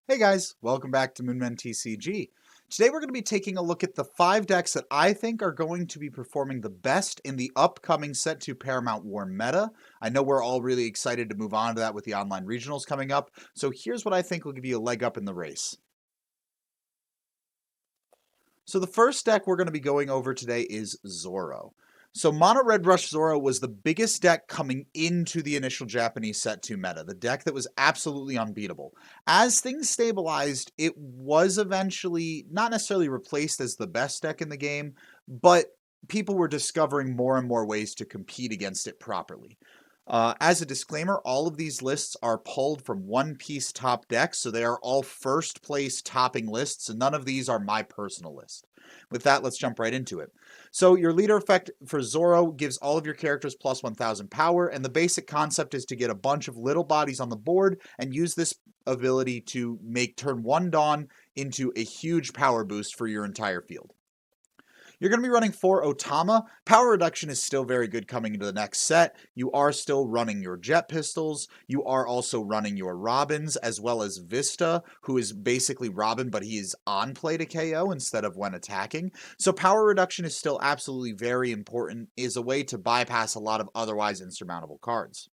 Hey guys, welcome back to Moonmen TCG. Today we're going to be taking a look at the 5 decks that I think are going to be performing the best in the upcoming Set 2 Paramount War meta. I know we're all really excited to move on to that with the online regionals coming up, so here's what I think will give you a leg up in the race. So the first deck we're going to be going over today is Zoro. So Mono Red Rush Zoro was the biggest deck coming into the initial Japanese Set 2 meta, the deck that was absolutely unbeatable. As things stabilized, it was eventually not necessarily replaced as the best deck in the game, but people were discovering more and more ways to compete against it properly. As a disclaimer, all of these lists are pulled from One Piece top decks, so they are all first place topping lists, and none of these are my personal list. With that, let's jump right into it. So your leader effect for Zoro gives all of your characters plus 1000 power, and the basic concept is to get a bunch of little bodies on the board and use this ability to make turn 1 Dawn into a huge power boost for your entire field. You're going to be running 4 Otama. Power reduction is still very good coming into the next set. You are still running your jet pistols. You are also running your Robins, as well as Vista, who is basically Robin, but he is on play to KO instead of when attacking. So power reduction is still absolutely very important, is a way to bypass a lot of otherwise insurmountable cards.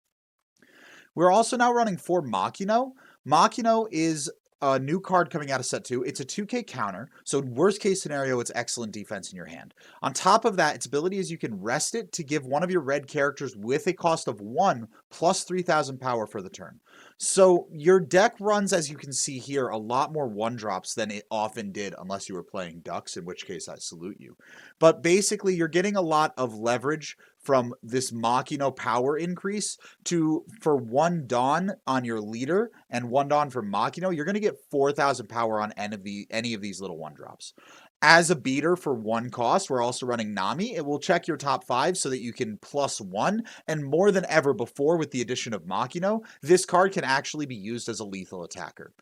We're also now running 4 Makino. Makino is a new card coming out of set 2. It's a 2k counter, so worst case scenario, it's excellent defense in your hand. On top of that, its ability is you can rest it to give one of your red characters with a cost of 1 plus 3000 power for the turn. So your deck runs, as you can see here, a lot more 1-drops than it often did, unless you were playing Ducks, in which case I salute you. But basically, you're getting a lot of leverage from this Makino power increase for 1 Dawn on your leader and 1 Dawn for Makino, you're going to get 4000 power on any of these little 1-drops. As a beater for 1 cost, we're also running Nami. It will check your top 5 so that you can +1, and more than ever before with the addition of Makino, this card can actually be used as a lethal attacker.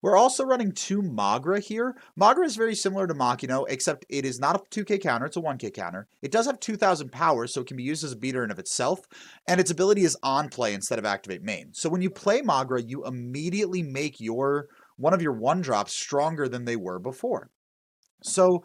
We're also running 2 Magra here. Magra is very similar to Makino, except it is not a 2k counter, it's a 1k counter. It does have 2000 power, so it can be used as a beater in of itself, and its ability is on play instead of activate main. So when you play Magra, you immediately make one of your 1-drops stronger than they were before. So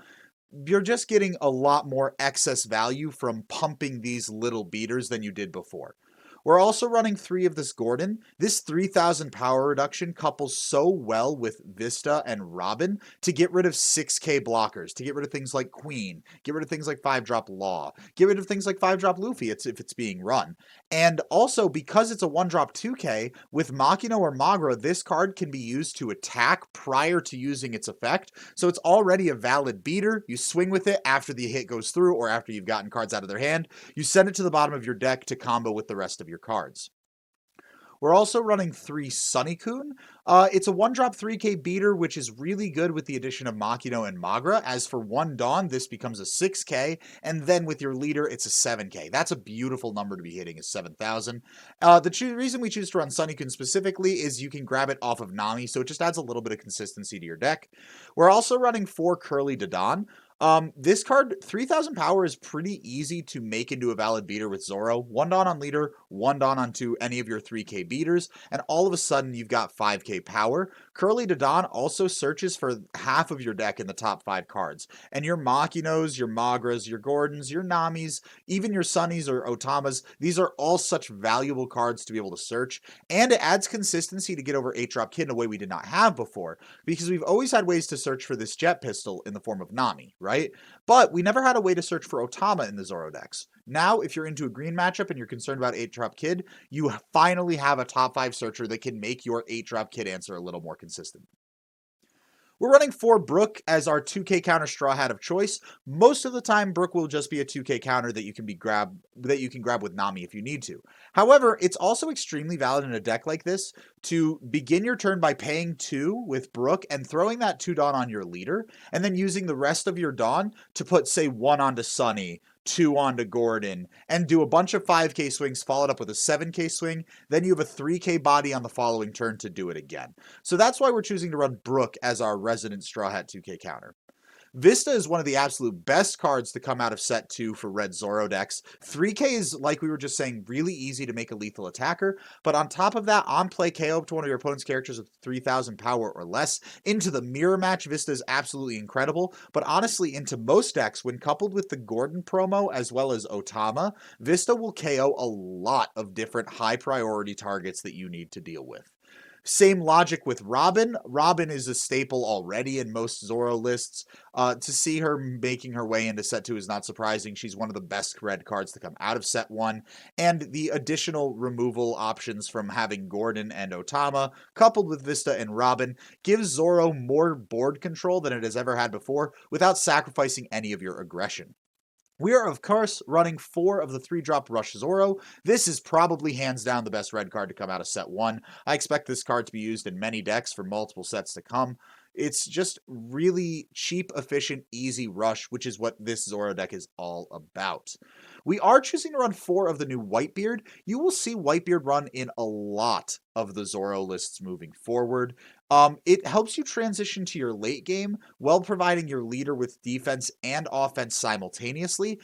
you're just getting a lot more excess value from pumping these little beaters than you did before. We're also running 3 of this Gordon. This 3000 power reduction couples so well with Vista and Robin to get rid of 6k blockers, to get rid of things like Queen, get rid of things like 5-drop Law, get rid of things like 5-drop Luffy if it's being run. And also, because it's a 1-drop 2k, with Makino or Magra, this card can be used to attack prior to using its effect, so it's already a valid beater. You swing with it after the hit goes through or after you've gotten cards out of their hand. You send it to the bottom of your deck to combo with the rest of your cards. We're also running 3 Sunicune. It's a 1-drop 3k beater, which is really good with the addition of Makino and Magra. As for 1 Dawn, this becomes a 6k, and then with your leader, it's a 7k. That's a beautiful number to be hitting, is 7,000. The reason we choose to run Sunicune specifically is you can grab it off of Nami, so it just adds a little bit of consistency to your deck. We're also running 4 Curly Dadan. This card, 3000 power, is pretty easy to make into a valid beater with Zoro. 1 Dawn on leader, 1 Dawn onto any of your 3k beaters, and all of a sudden you've got 5k power. Curly Dadan also searches for half of your deck in the top 5 cards. And your Makinos, your Magras, your Gordons, your Namis, even your Sunnies or Otamas, these are all such valuable cards to be able to search. And it adds consistency to get over 8-drop Kid in a way we did not have before, because we've always had ways to search for this jet pistol in the form of Nami, right? But we never had a way to search for Otama in the Zoro decks. Now, if you're into a green matchup and you're concerned about 8-drop Kid, you finally have a top 5 searcher that can make your 8-drop Kid answer a little more consistent. We're running 4 Brook as our 2k counter Straw Hat of choice. Most of the time, Brook will just be a 2k counter that you can grab with Nami if you need to. However, it's also extremely valid in a deck like this to begin your turn by paying 2 with Brook and throwing that 2 Dawn on your leader, and then using the rest of your Dawn to put, say, 1 onto Sunny, 2 onto Gordon, and do a bunch of 5k swings followed up with a 7k swing. Then you have a 3k body on the following turn to do it again. So that's why we're choosing to run Brook as our resident Straw Hat 2k counter. Vista is one of the absolute best cards to come out of set 2 for red Zoro decks. 3K is, like we were just saying, really easy to make a lethal attacker, but on top of that, on play KO up to one of your opponent's characters with 3,000 power or less. Into the mirror match, Vista is absolutely incredible, but honestly, into most decks, when coupled with the Gordon promo as well as Otama, Vista will KO a lot of different high priority targets that you need to deal with. Same logic with Robin. Robin is a staple already in most Zoro lists. To see her making her way into set 2 is not surprising. She's one of the best red cards to come out of set 1. And the additional removal options from having Gordon and Otama, coupled with Vista and Robin, gives Zoro more board control than it has ever had before without sacrificing any of your aggression. We are, of course, running 4 of the 3-drop Rush Zoro. This is probably hands down the best red card to come out of set 1. I expect this card to be used in many decks for multiple sets to come. It's just really cheap, efficient, easy rush, which is what this Zoro deck is all about. We are choosing to run 4 of the new Whitebeard. You will see Whitebeard run in a lot of the Zoro lists moving forward. It helps you transition to your late game while providing your leader with defense and offense simultaneously.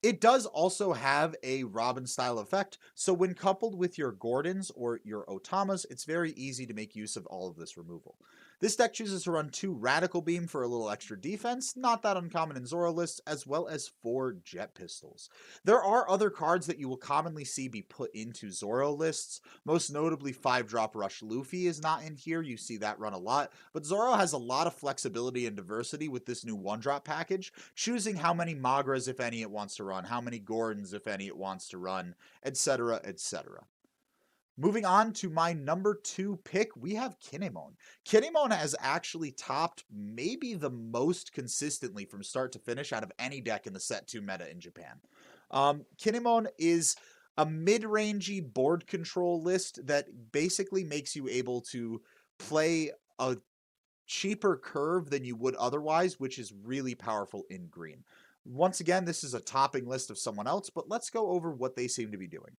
It does also have a Robin style effect, so when coupled with your Gordons or your Otamas, it's very easy to make use of all of this removal. This deck chooses to run 2 Radical Beam for a little extra defense, not that uncommon in Zoro lists, as well as 4 Jet Pistols. There are other cards that you will commonly see be put into Zoro lists, most notably 5-drop Rush Luffy is not in here, you see that run a lot, but Zoro has a lot of flexibility and diversity with this new 1-drop package, choosing how many Magras, if any, it wants to run, how many Gordons, if any, it wants to run, etc., etc. Moving on to my number 2 pick, we have Kinemon. Kinemon has actually topped maybe the most consistently from start to finish out of any deck in the set 2 meta in Japan. Kinemon is a mid-rangey board control list that basically makes you able to play a cheaper curve than you would otherwise, which is really powerful in green. Once again, this is a topping list of someone else, but let's go over what they seem to be doing.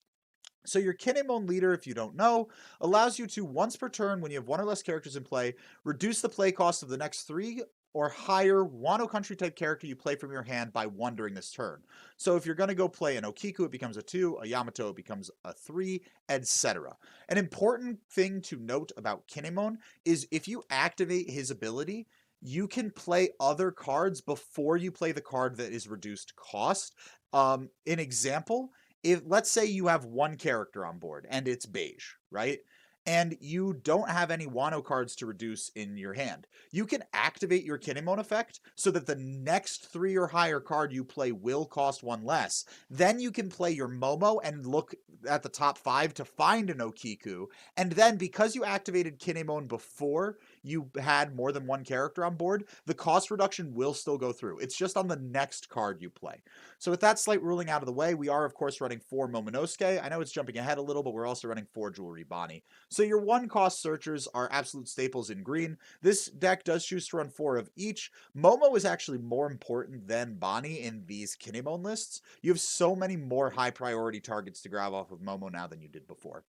So your Kinemon leader, if you don't know, allows you to, once per turn, when you have 1 or less characters in play, reduce the play cost of the next 3 or higher Wano Country type character you play from your hand by 1 during this turn. So if you're going to go play an Okiku, it becomes a 2, a Yamato, it becomes a 3, etc. An important thing to note about Kinemon is if you activate his ability, you can play other cards before you play the card that is reduced cost. An example, if let's say you have 1 character on board and it's beige, right? And you don't have any Wano cards to reduce in your hand. You can activate your Kinemon effect so that the next 3 or higher card you play will cost 1 less. Then you can play your Momo and look at the top 5 to find an Okiku. And then because you activated Kinemon before you had more than 1 character on board, the cost reduction will still go through. It's just on the next card you play. So with that slight ruling out of the way, we are of course running 4 Momonosuke. I know it's jumping ahead a little, but we're also running 4 Jewelry Bonnie. So your 1-cost searchers are absolute staples in green. This deck does choose to run 4 of each. Momo is actually more important than Bonnie in these Kinemon lists. You have so many more high priority targets to grab off of Momo now than you did before.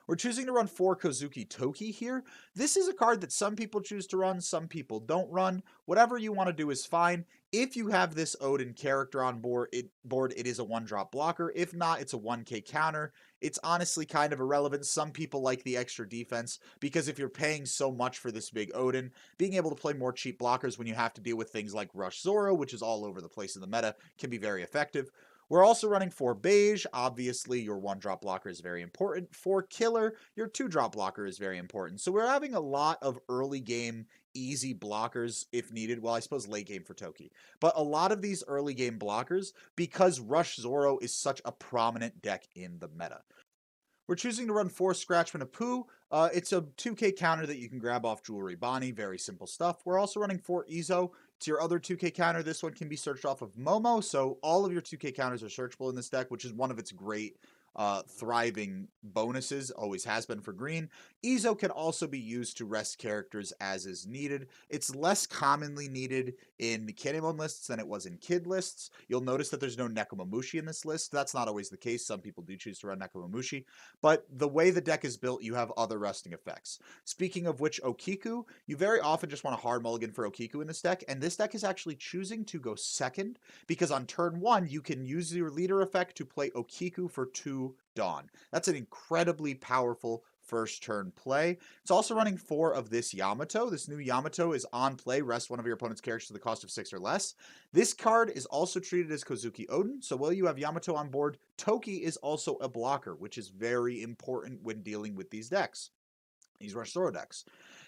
We're choosing to run 4 Kozuki Toki here. This is a card that some people choose to run, some people don't run. Whatever you want to do is fine. If you have this Odin character on board, it is a 1-drop blocker. If not, it's a 1k counter. It's honestly kind of irrelevant. Some people like the extra defense because if you're paying so much for this big Odin, being able to play more cheap blockers when you have to deal with things like Rush Zoro, which is all over the place in the meta, can be very effective. We're also running 4 beige. Obviously, your 1-drop blocker is very important. 4 killer, your 2-drop blocker is very important. So we're having a lot of early game easy blockers if needed. Well, I suppose late game for Toki. But a lot of these early game blockers because Rush Zoro is such a prominent deck in the meta. We're choosing to run 4 Scratchman of Pooh. It's a 2k counter that you can grab off Jewelry Bonnie. Very simple stuff. We're also running 4 Izo. It's your other 2k counter. This one can be searched off of Momo, so all of your 2k counters are searchable in this deck, which is one of its great thriving bonuses, always has been for green. Izo can also be used to rest characters as is needed. It's less commonly needed in Kinemon lists than it was in Kid lists. You'll notice that there's no Nekomamushi in this list. That's not always the case. Some people do choose to run Nekomamushi, but the way the deck is built, you have other resting effects. Speaking of which, Okiku, you very often just want a hard mulligan for Okiku in this deck, and this deck is actually choosing to go second because on turn 1, you can use your leader effect to play Okiku for 2 Dawn. That's an incredibly powerful first turn play. It's also running 4 of this Yamato. This new Yamato is on play. Rest one of your opponent's characters to the cost of 6 or less. This card is also treated as Kozuki Oden, so while you have Yamato on board, Toki is also a blocker, which is very important when dealing with these decks. These Rush Zoro decks.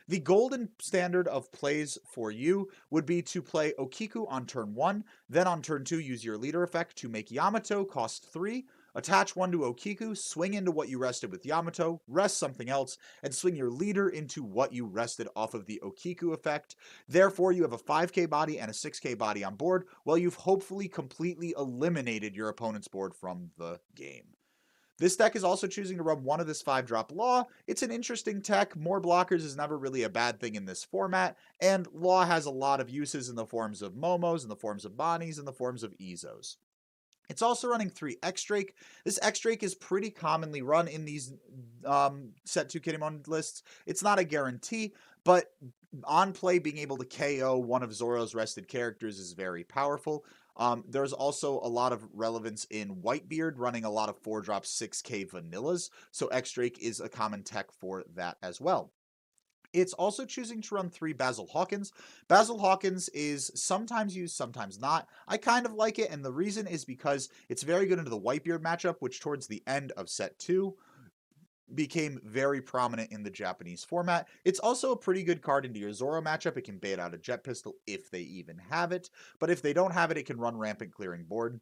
The golden standard of plays for you would be to play Okiku on turn 1, then on turn 2 use your leader effect to make Yamato cost 3, attach 1 to Okiku, swing into what you rested with Yamato, rest something else, and swing your leader into what you rested off of the Okiku effect. Therefore, you have a 5k body and a 6k body on board, while you've hopefully completely eliminated your opponent's board from the game. This deck is also choosing to run 1 of this 5-drop Law. It's an interesting tech. More blockers is never really a bad thing in this format, and Law has a lot of uses in the forms of Momos, in the forms of Bonnies, in the forms of Izos. It's also running 3 X-Drake. This X-Drake is pretty commonly run in these set 2 Kinemon lists. It's not a guarantee, but on play, being able to KO one of Zoro's rested characters is very powerful. There's also a lot of relevance in Whitebeard, running a lot of 4-drop 6k vanillas, so X-Drake is a common tech for that as well. It's also choosing to run 3 Basil Hawkins. Basil Hawkins is sometimes used, sometimes not. I kind of like it, and the reason is because it's very good into the Whitebeard matchup, which towards the end of set 2 became very prominent in the Japanese format. It's also a pretty good card into your Zoro matchup. It can bait out a Jet Pistol if they even have it, but if they don't have it, it can run Rampant Clearing Board.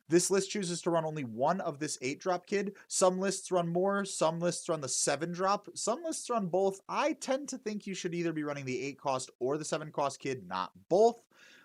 This list chooses to run only 1 of this 8-drop kid. Some lists run more, some lists run the 7-drop, some lists run both. I tend to think you should either be running the 8-cost or the 7-cost kid, not both.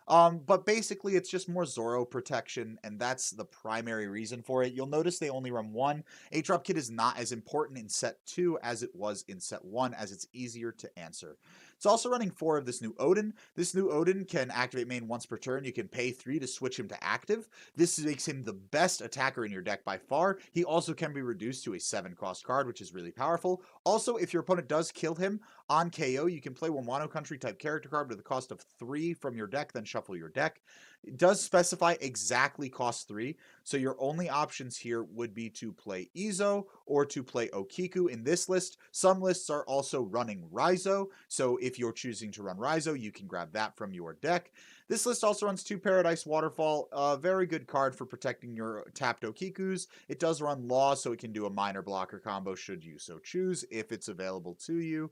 But basically, it's just more Zoro protection, and that's the primary reason for it. You'll notice they only run 1. 8-drop kid is not as important in set 2 as it was in set 1, as it's easier to answer. It's also running 4 of this new Oden. This new Oden can activate main once per turn. You can pay 3 to switch him to active. This makes him the best attacker in your deck by far. He also can be reduced to a 7-cost card, which is really powerful. Also, if your opponent does kill him on KO, you can play one Wano Country type character card with a cost of 3 from your deck, then shuffle your deck. It does specify exactly cost 3, so your only options here would be to play Izo or to play Okiku in this list. Some lists are also running Raizo, so if you're choosing to run Raizo, you can grab that from your deck. This list also runs 2 Paradise Waterfall, a very good card for protecting your tapped Okikus. It does run Law, so it can do a minor blocker combo should you so choose, if it's available to you.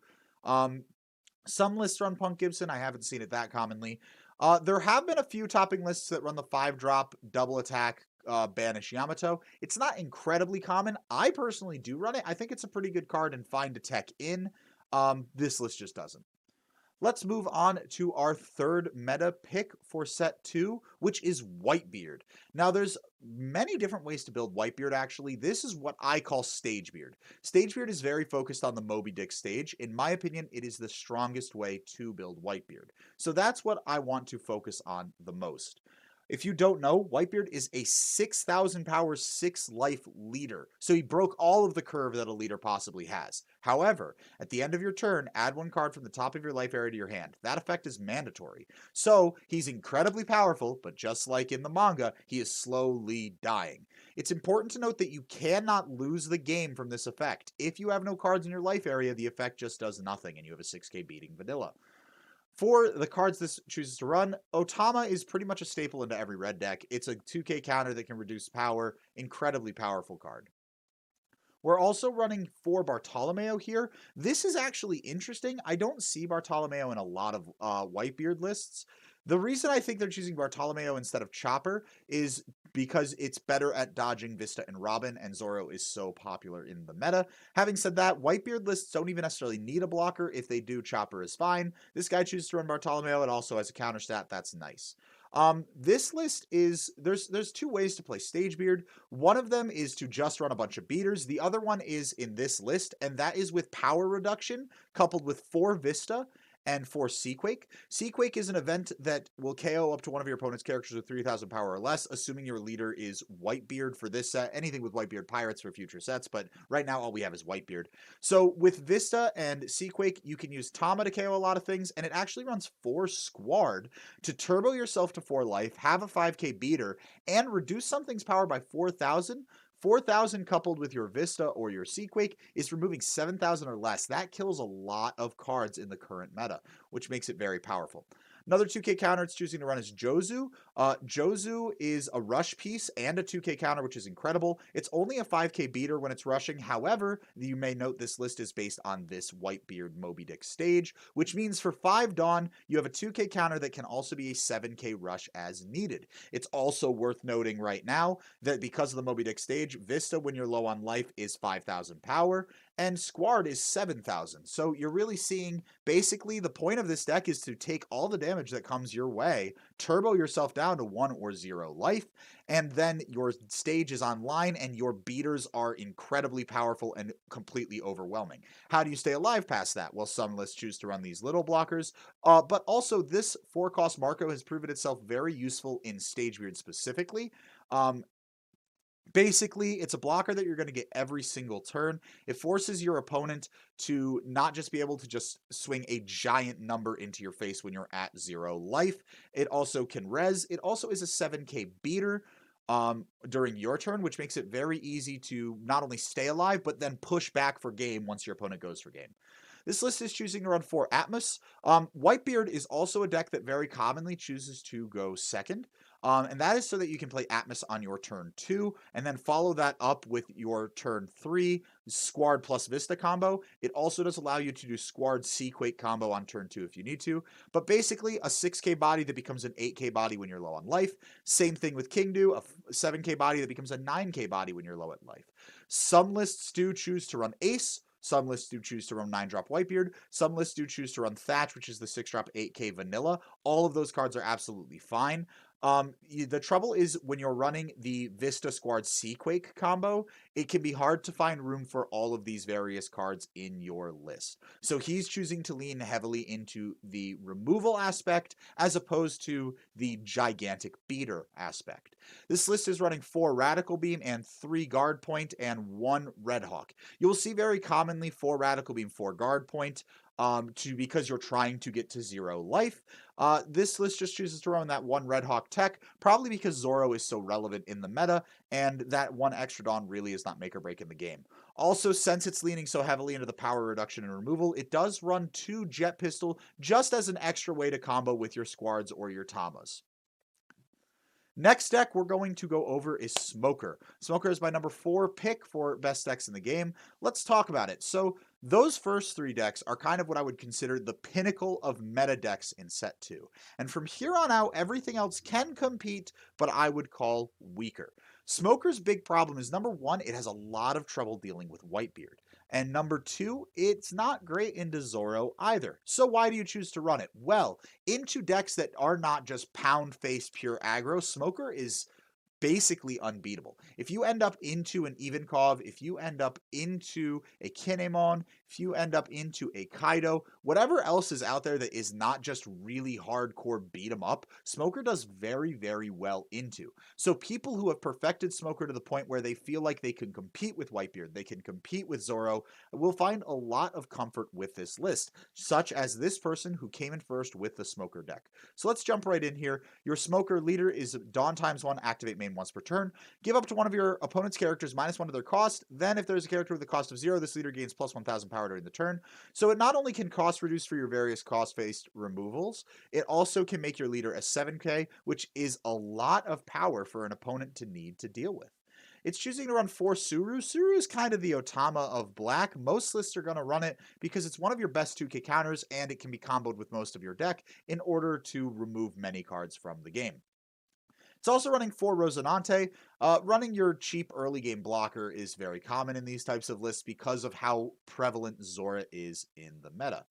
Some lists run Punk Gibson. I haven't seen it that commonly. There have been a few topping lists that run the 5-drop double attack Banish Yamato. It's not incredibly common. I personally do run it. I think it's a pretty good card and fine to tech in. This list just doesn't. Let's move on to our third meta pick for set 2, which is Whitebeard. Now, there's many different ways to build Whitebeard, actually. This is what I call Stagebeard. Stagebeard is very focused on the Moby Dick stage. In my opinion, it is the strongest way to build Whitebeard. So that's what I want to focus on the most. If you don't know, Whitebeard is a 6,000 power, 6 life leader. So he broke all of the curve that a leader possibly has. However, at the end of your turn, add 1 card from the top of your life area to your hand. That effect is mandatory. So he's incredibly powerful, but just like in the manga, he is slowly dying. It's important to note that you cannot lose the game from this effect. If you have no cards in your life area, the effect just does nothing, and you have a 6k beating vanilla. For the cards this chooses to run, Otama is pretty much a staple into every red deck. It's a 2k counter that can reduce power. Incredibly powerful card. We're also running 4 Bartolomeo here. This is actually interesting. I don't see Bartolomeo in a lot of Whitebeard lists. The reason I think they're choosing Bartolomeo instead of Chopper is because it's better at dodging Vista and Robin, and Zoro is so popular in the meta. Having said that, Whitebeard lists don't even necessarily need a blocker. If they do, Chopper is fine. This guy chooses to run Bartolomeo. It also has a counter stat. That's nice. This list is there's two ways to play Stagebeard. One of them is to just run a bunch of beaters. The other one is in this list, and that is with power reduction coupled with 4 Vista and 4 Seaquake. Seaquake is an event that will KO up to one of your opponent's characters with 3,000 power or less, assuming your leader is Whitebeard for this set. Anything with Whitebeard Pirates for future sets, but right now all we have is Whitebeard. So with Vista and Seaquake, you can use Tama to KO a lot of things, and it actually runs 4 Squard to turbo yourself to 4 life, have a 5k beater, and reduce something's power by 4,000. 4,000 coupled with your Vista or your Seaquake is removing 7,000 or less. That kills a lot of cards in the current meta, which makes it very powerful. Another 2k counter it's choosing to run is Jozu. Jozu is a rush piece and a 2k counter, which is incredible. It's only a 5k beater when it's rushing. However, you may note this list is based on this Whitebeard Moby Dick stage, which means for 5 Dawn, you have a 2k counter that can also be a 7k rush as needed. It's also worth noting right now that because of the Moby Dick stage, Vista, when you're low on life, is 5,000 power, and Squard is 7,000. So you're really seeing, basically, the point of this deck is to take all the damage that comes your way, turbo yourself down to 1 or 0 life, and then your stage is online and your beaters are incredibly powerful and completely overwhelming. How do you stay alive past that? Well, some lists choose to run these little blockers, but also this 4-cost Marco has proven itself very useful in Stagebeard specifically. Basically, it's a blocker that you're going to get every single turn. It forces your opponent to not just be able to just swing a giant number into your face when you're at 0 life. It also can res. It also is a 7k beater during your turn, which makes it very easy to not only stay alive, but then push back for game once your opponent goes for game. This list is choosing to run 4 Atmos. Whitebeard is also a deck that very commonly chooses to go second. And that is so that you can play Atmos on your turn 2, and then follow that up with your turn 3 Squard plus Vista combo. It also does allow you to do Squard Seaquake combo on turn 2 if you need to. But basically, a 6k body that becomes an 8k body when you're low on life. Same thing with Kingdu, a 7k body that becomes a 9k body when you're low at life. Some lists do choose to run Ace. Some lists do choose to run 9-drop Whitebeard. Some lists do choose to run Thatch, which is the 6-drop 8k vanilla. All of those cards are absolutely fine. The trouble is when you're running the Vista Squard Seaquake combo, it can be hard to find room for all of these various cards in your list. So he's choosing to lean heavily into the removal aspect as opposed to the gigantic beater aspect. This list is running 4 Radical Beam and 3 Guard Point and 1 Red Hawk. You will see very commonly 4 Radical Beam, 4 Guard Point, because you're trying to get to 0 life. This list just chooses to run that 1 Red Hawk tech, probably because Zoro is so relevant in the meta, and that 1 extra Dawn really is not make or break in the game. Also, since it's leaning so heavily into the power reduction and removal, it does run 2 Jet Pistol just as an extra way to combo with your Squards or your Tamas. Next deck we're going to go over is Smoker. Smoker is my number 4 pick for best decks in the game. Let's talk about it. So those first 3 decks are kind of what I would consider the pinnacle of meta decks in set 2. And from here on out, everything else can compete, but I would call weaker. Smoker's big problem is, number 1, it has a lot of trouble dealing with Whitebeard. And number 2, it's not great into Zoro either. So why do you choose to run it? Well, into decks that are not just pound face pure aggro, Smoker is basically unbeatable. If you end up into an Ivankov, if you end up into a Kinemon, if you end up into a Kaido, whatever else is out there that is not just really hardcore beat 'em up, Smoker does very, very well into. So people who have perfected Smoker to the point where they feel like they can compete with Whitebeard, they can compete with Zoro, will find a lot of comfort with this list, such as this person who came in first with the Smoker deck. So let's jump right in here. Your Smoker leader is Dawn ×1, activate main once per turn. Give up to one of your opponent's characters -1 to their cost. Then if there's a character with the cost of 0, this leader gains plus 1,000 power during the turn. So it not only can cost reduce for your various cost-based removals, it also can make your leader a 7k, which is a lot of power for an opponent to need to deal with. It's choosing to run 4 Suru. Suru is kind of the Otama of black. Most lists are going to run it because it's one of your best 2k counters and it can be comboed with most of your deck in order to remove many cards from the game. It's also running 4 Rosinante. Running your cheap early game blocker is very common in these types of lists because of how prevalent Zora is in the meta.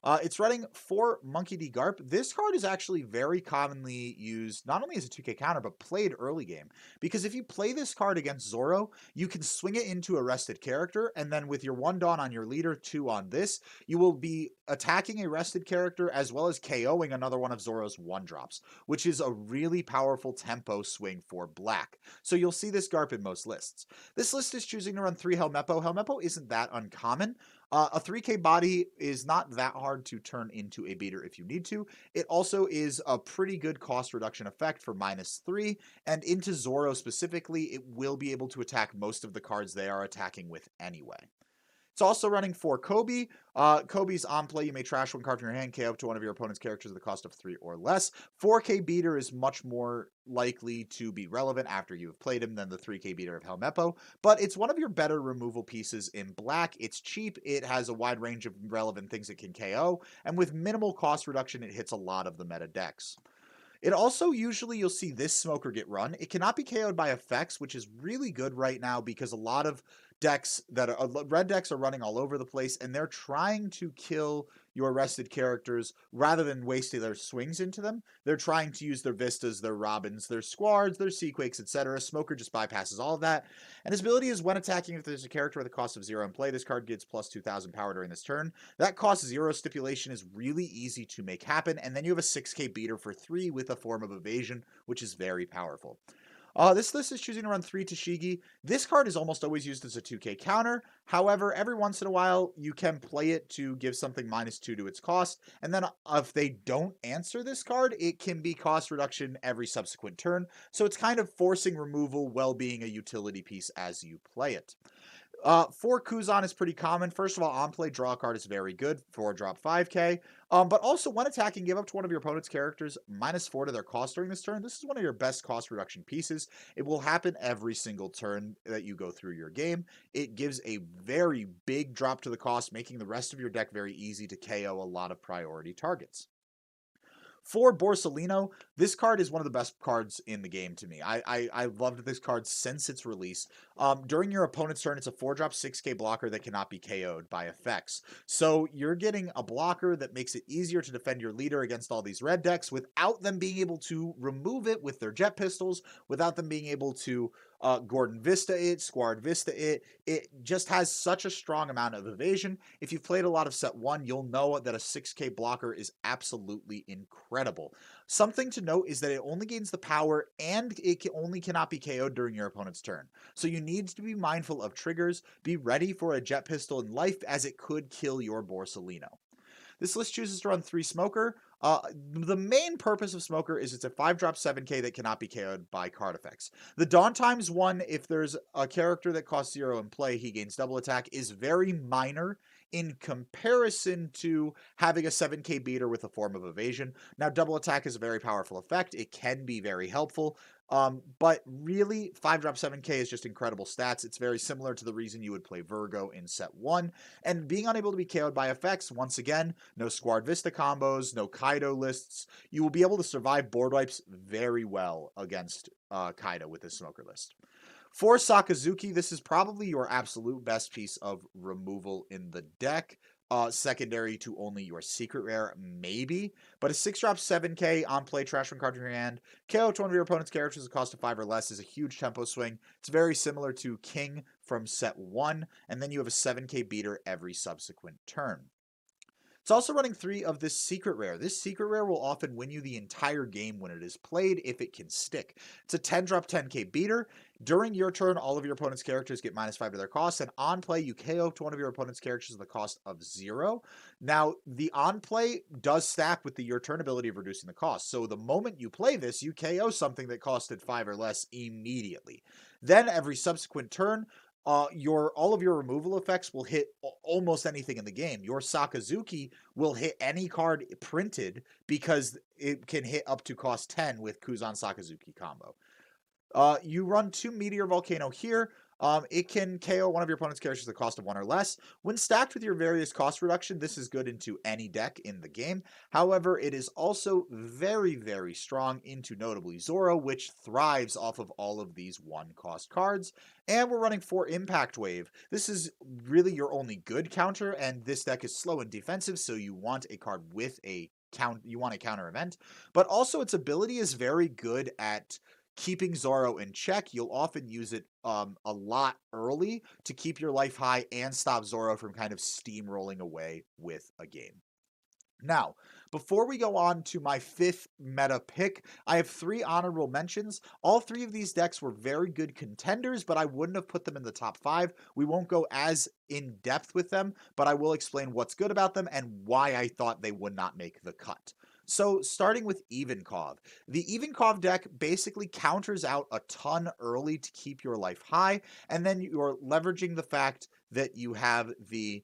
It's running 4 Monkey D. Garp. This card is actually very commonly used, not only as a 2K counter, but played early game. Because if you play this card against Zoro, you can swing it into a rested character, and then with your 1 Dawn on your leader, 2 on this, you will be attacking a rested character as well as KOing another one of Zoro's 1-drops, which is a really powerful tempo swing for black. So you'll see this Garp in most lists. This list is choosing to run 3 Helmeppo. Helmeppo isn't that uncommon. A 3K body is not that hard to turn into a beater if you need to. It also is a pretty good cost reduction effect for -3, and into Zoro specifically, it will be able to attack most of the cards they are attacking with anyway. It's also running 4 Kobe. Kobe's on play. You may trash 1 card from your hand, KO up to one of your opponent's characters at the cost of 3 or less. 4K beater is much more likely to be relevant after you have played him than the 3K beater of Helmeppo, but it's one of your better removal pieces in black. It's cheap. It has a wide range of relevant things it can KO, and with minimal cost reduction, it hits a lot of the meta decks. It also usually you'll see this smoker get run. It cannot be KO'd by effects, which is really good right now because a lot of decks that are red decks are running all over the place, and they're trying to kill your rested characters rather than wasting their swings into them. They're trying to use their Vistas, their Robins, their Squards, their Seaquakes, etc. Smoker just bypasses all of that. And his ability is when attacking, if there's a character with a cost of 0 in play, this card gets plus 2,000 power during this turn. That cost 0 stipulation is really easy to make happen, and then you have a 6K beater for 3 with a form of evasion, which is very powerful. This list is choosing to run 3 Tashigi. This card is almost always used as a 2K counter. However, every once in a while, you can play it to give something -2 to its cost. And then if they don't answer this card, it can be cost reduction every subsequent turn. So it's kind of forcing removal while being a utility piece as you play it. 4 Kuzan is pretty common. First of all, on play, draw a card is very good. 4 drop 5K. But also, when attacking, give up to one of your opponent's characters -4 to their cost during this turn. This is one of your best cost reduction pieces. It will happen every single turn that you go through your game. It gives a very big drop to the cost, making the rest of your deck very easy to KO a lot of priority targets. For Borsalino, this card is one of the best cards in the game to me. I loved this card since its release. During your opponent's turn, it's a 4-drop 6K blocker that cannot be KO'd by effects. So you're getting a blocker that makes it easier to defend your leader against all these red decks without them being able to remove it with their jet pistols, without them being able to Gordon Vista it, Squad Vista it. It just has such a strong amount of evasion. If you've played a lot of set 1, you'll know that a 6K blocker is absolutely incredible. Something to note is that it only gains the power and it only cannot be KO'd during your opponent's turn. So you need to be mindful of triggers. Be ready for a jet pistol in life as it could kill your Borsalino. This list chooses to run 3 Smoker. The main purpose of Smoker is it's a 5-drop 7K that cannot be KO'd by card effects. The Dawn times 1, if there's a character that costs 0 in play, he gains double attack, is very minor in comparison to having a 7K beater with a form of evasion. Now, double attack is a very powerful effect. It can be very helpful. But really, 5-drop 7K is just incredible stats. It's very similar to the reason you would play Virgo in set 1. And being unable to be KO'd by effects, once again, no Squad Vista combos, no Kaido lists. You will be able to survive board wipes very well against Kaido with this Smoker list. For Sakazuki, this is probably your absolute best piece of removal in the deck. Secondary to only your secret rare, maybe. But a 6-drop 7K on play, trash one card from your hand, KO to one of your opponent's characters at a cost of 5 or less is a huge tempo swing. It's very similar to King from set 1, and then you have a 7K beater every subsequent turn. It's also running 3 of this secret rare. This secret rare will often win you the entire game when it is played if it can stick. It's a 10-drop 10K beater. During your turn, all of your opponent's characters get -5 to their cost, and on play, you KO to one of your opponent's characters at the cost of 0. Now, the on play does stack with the your turn ability of reducing the cost. So the moment you play this, you KO something that costed 5 or less immediately. Then every subsequent turn, all of your removal effects will hit almost anything in the game. Your Sakazuki will hit any card printed because it can hit up to cost 10 with Kuzan Sakazuki combo. You run 2 Meteor Volcano here. It can KO one of your opponent's characters at the cost of 1 or less. When stacked with your various cost reduction, this is good into any deck in the game. However, it is also very, very strong into notably Zoro, which thrives off of all of these 1-cost cards. And we're running 4 Impact Wave. This is really your only good counter, and this deck is slow and defensive, so you want a card with a you want a counter event. But also its ability is very good at keeping Zoro in check. You'll often use it a lot early to keep your life high and stop Zoro from kind of steamrolling away with a game. Now, before we go on to my 5th meta pick, I have 3 honorable mentions. All 3 of these decks were very good contenders, but I wouldn't have put them in the top 5. We won't go as in depth with them, but I will explain what's good about them and why I thought they would not make the cut. So, starting with Ivankov. The Ivankov deck basically counters out a ton early to keep your life high, and then you're leveraging the fact that you have the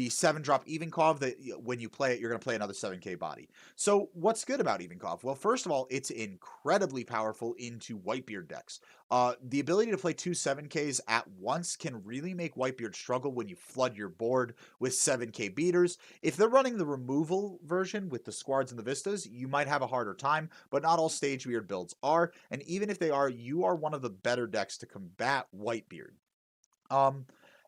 7-drop Ivankov that when you play it, you're going to play another 7k body. So what's good about Ivankov? Well, first of all, it's incredibly powerful into Whitebeard decks. The ability to play 2 7ks at once can really make Whitebeard struggle when you flood your board with 7k beaters. If they're running the removal version with the Squards and the Vistas, you might have a harder time, but not all Stage Weird builds are, and even if they are, you are one of the better decks to combat Whitebeard.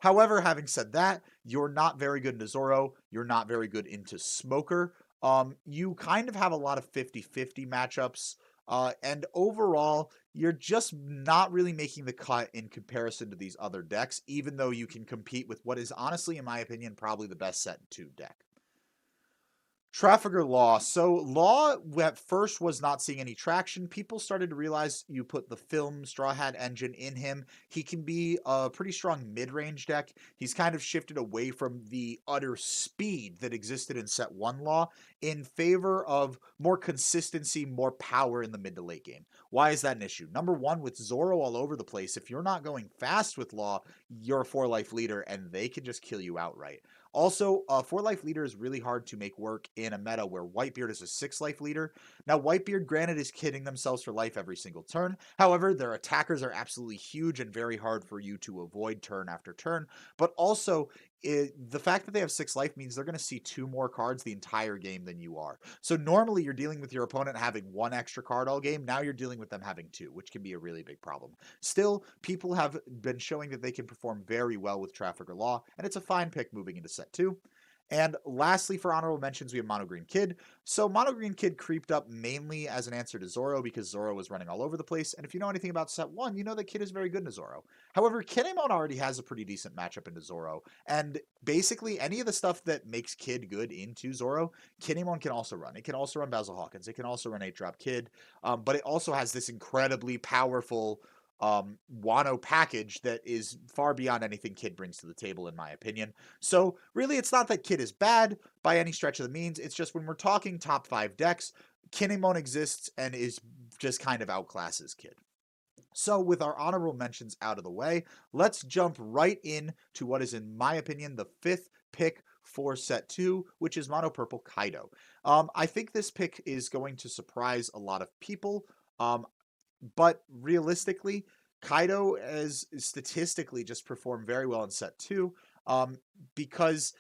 However, having said that, you're not very good into Zoro. You're not very good into Smoker. You kind of have a lot of 50-50 matchups. And overall, you're just not really making the cut in comparison to these other decks, even though you can compete with what is honestly, in my opinion, probably the best set 2 deck. Trafficker Law. So Law at first was not seeing any traction. People started to realize you put the film Straw Hat engine in him. He can be a pretty strong mid-range deck. He's kind of shifted away from the utter speed that existed in set 1 Law in favor of more consistency, more power in the mid to late game. Why is that an issue? Number one, with Zoro all over the place, if you're not going fast with Law, you're a 4-life leader and they can just kill you outright. Also, a 4-life leader is really hard to make work in a meta where Whitebeard is a 6-life leader. Now, Whitebeard, granted, is kidding themselves for life every single turn. However, their attackers are absolutely huge and very hard for you to avoid turn after turn. But also, the fact that they have 6 life means they're going to see 2 more cards the entire game than you are. So normally you're dealing with your opponent having 1 extra card all game. Now you're dealing with them having 2, which can be a really big problem. Still, people have been showing that they can perform very well with Trafficker Law, and it's a fine pick moving into set 2. And lastly, for honorable mentions, we have Mono Green Kid. So Mono Green Kid creeped up mainly as an answer to Zoro because Zoro was running all over the place. And if you know anything about set 1, you know that Kid is very good into Zoro. However, Kinemon already has a pretty decent matchup into Zoro. And basically, any of the stuff that makes Kid good into Zoro, Kinemon can also run. It can also run Basil Hawkins. It can also run 8-drop Kid. But it also has this incredibly powerful Wano package that is far beyond anything Kid brings to the table, in my opinion. So really, it's not that Kid is bad by any stretch of the means. It's just when we're talking top 5 decks, Kinemon exists and is just kind of outclasses Kid. So with our honorable mentions out of the way, let's jump right in to what is, in my opinion, the 5th pick for set 2, which is Mono Purple Kaido. I think this pick is going to surprise a lot of people. But realistically, Kaido has statistically just performed very well in set 2 because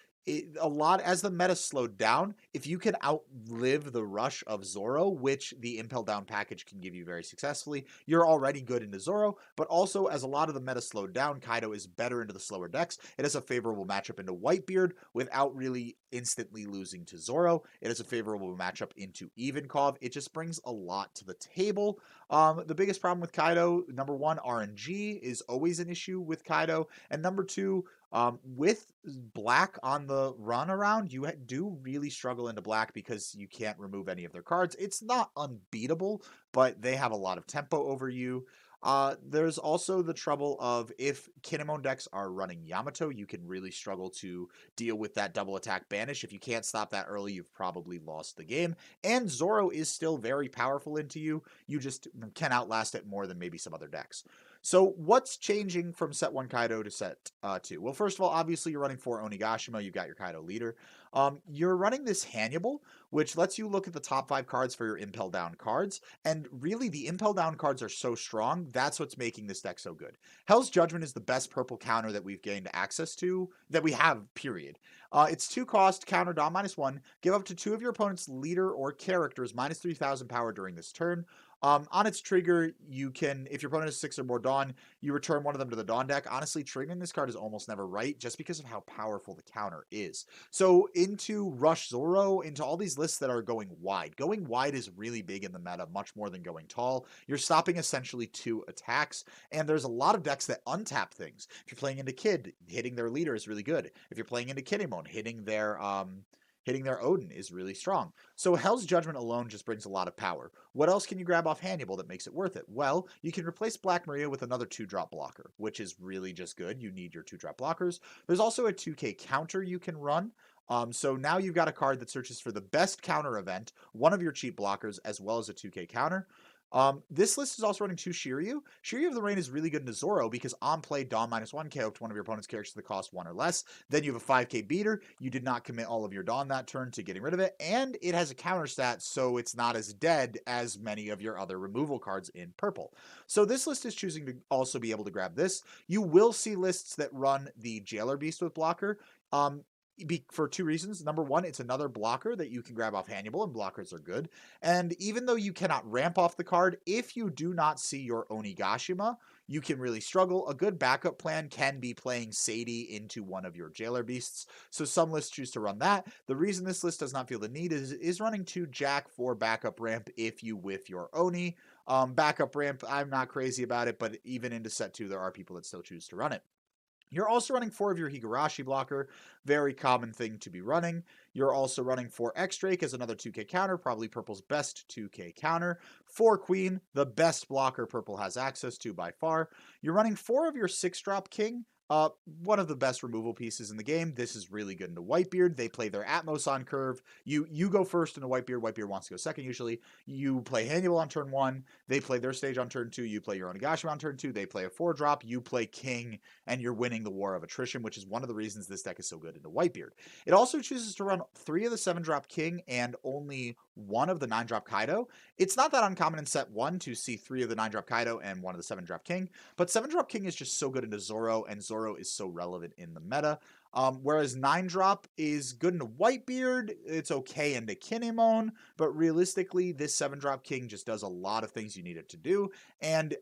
a lot as the meta slowed down, if you can outlive the rush of Zoro, which the Impel Down package can give you very successfully, you're already good into Zoro, but also as a lot of the meta slowed down, Kaido is better into the slower decks. It has a favorable matchup into Whitebeard without really instantly losing to Zoro. It has a favorable matchup into Ivankov. It just brings a lot to the table. The biggest problem with Kaido, number one, RNG is always an issue with Kaido, and number two, with black on the run around, you do really struggle into black because you can't remove any of their cards. It's not unbeatable, but they have a lot of tempo over you. There's also the trouble of if Kinemon decks are running Yamato, you can really struggle to deal with that double attack banish. If you can't stop that early, you've probably lost the game. And Zoro is still very powerful into you. You just can outlast it more than maybe some other decks. So what's changing from set 1 Kaido to set 2? Well, first of all, obviously you're running 4 Onigashima. You've got your Kaido leader. You're running this Hannibal, which lets you look at the top 5 cards for your Impel Down cards, and really the Impel Down cards are so strong, that's what's making this deck so good. Hell's Judgment is the best purple counter that we've gained access to, that we have, period. It's 2 cost, counter Dawn -1, give up to 2 of your opponent's leader or characters -3,000 power during this turn. On its trigger, you can, if your opponent has 6 or more Dawn, you return one of them to the Dawn deck. Honestly, triggering this card is almost never right, just because of how powerful the counter is. So into Rush Zoro, into all these lists that are going wide. Going wide is really big in the meta, much more than going tall. You're stopping essentially 2 attacks, and there's a lot of decks that untap things. If you're playing into Kid, hitting their leader is really good. If you're playing into Kinemon, hitting their Odin is really strong. So Hell's Judgment alone just brings a lot of power. What else can you grab off Hannibal that makes it worth it? Well, you can replace Black Maria with another 2-drop blocker, which is really just good. You need your 2-drop blockers. There's also a 2K counter you can run. So now you've got a card that searches for the best counter event, one of your cheap blockers, as well as a 2K counter. This list is also running 2 Shiryu. Shiryu of the Rain is really good into Zoro because on play, Dawn -1, KO to one of your opponent's characters that cost 1 or less. Then you have a 5K beater. You did not commit all of your Dawn that turn to getting rid of it, and it has a counter stat, so it's not as dead as many of your other removal cards in purple. So this list is choosing to also be able to grab this. You will see lists that run the Jailer Beast with blocker. For 2 reasons. Number 1, it's another blocker that you can grab off Hannibal, and blockers are good. And even though you cannot ramp off the card, if you do not see your Onigashima, you can really struggle. A good backup plan can be playing Sadie into one of your Jailer Beasts, so some lists choose to run that. The reason this list does not feel the need is running 2 Jack for backup ramp if you whiff your Oni. Backup ramp, I'm not crazy about it, but even into set 2, there are people that still choose to run it. You're also running 4 of your Higurashi blocker, very common thing to be running. You're also running 4 X-Drake as another 2K counter, probably Purple's best 2K counter. 4 Queen, the best blocker Purple has access to by far. You're running 4 of your 6-drop King, one of the best removal pieces in the game. This is really good into Whitebeard. They play their Atmos on curve. You go first into Whitebeard. Whitebeard wants to go second usually. You play Hannibal on turn 1. They play their stage on turn 2. You play your Onigashima on turn 2. They play a 4-drop. You play King, and you're winning the War of Attrition, which is one of the reasons this deck is so good into Whitebeard. It also chooses to run 3 of the 7-drop King and only 1 of the 9-drop Kaido. It's not that uncommon in set 1 to see 3 of the 9-drop Kaido and 1 of the 7-drop King, but 7-drop King is just so good into Zoro, and Zoro is so relevant in the meta. Whereas 9-drop is good into Whitebeard, it's okay into Kinemon, but realistically, this 7-drop King just does a lot of things you need it to do. And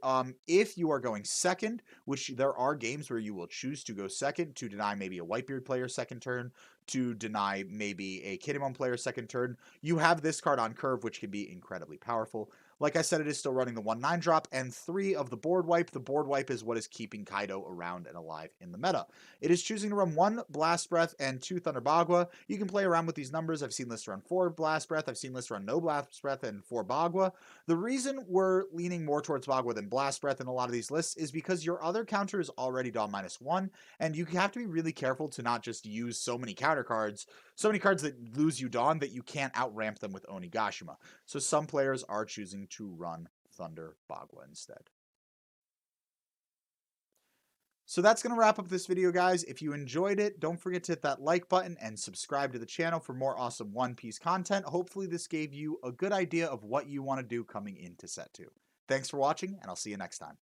if you are going second, which there are games where you will choose to go second to deny maybe a Whitebeard player second turn, to deny maybe a Kinemon player second turn, you have this card on curve, which can be incredibly powerful. Like I said, it is still running the 1 9-drop and 3 of the board wipe. The board wipe is what is keeping Kaido around and alive in the meta. It is choosing to run 1 Blast Breath and 2 Thunder Bagua. You can play around with these numbers. I've seen lists run 4 Blast Breath. I've seen lists run no Blast Breath and 4 Bagua. The reason we're leaning more towards Bagua than Blast Breath in a lot of these lists is because your other counter is already Dawn -1, and you have to be really careful to not just use so many counter cards, so many cards that lose you Dawn that you can't outramp them with Onigashima. So some players are choosing to run Thunder Bagua instead. So that's going to wrap up this video, guys. If you enjoyed it, don't forget to hit that like button and subscribe to the channel for more awesome One Piece content. Hopefully this gave you a good idea of what you want to do coming into set 2. Thanks for watching, and I'll see you next time.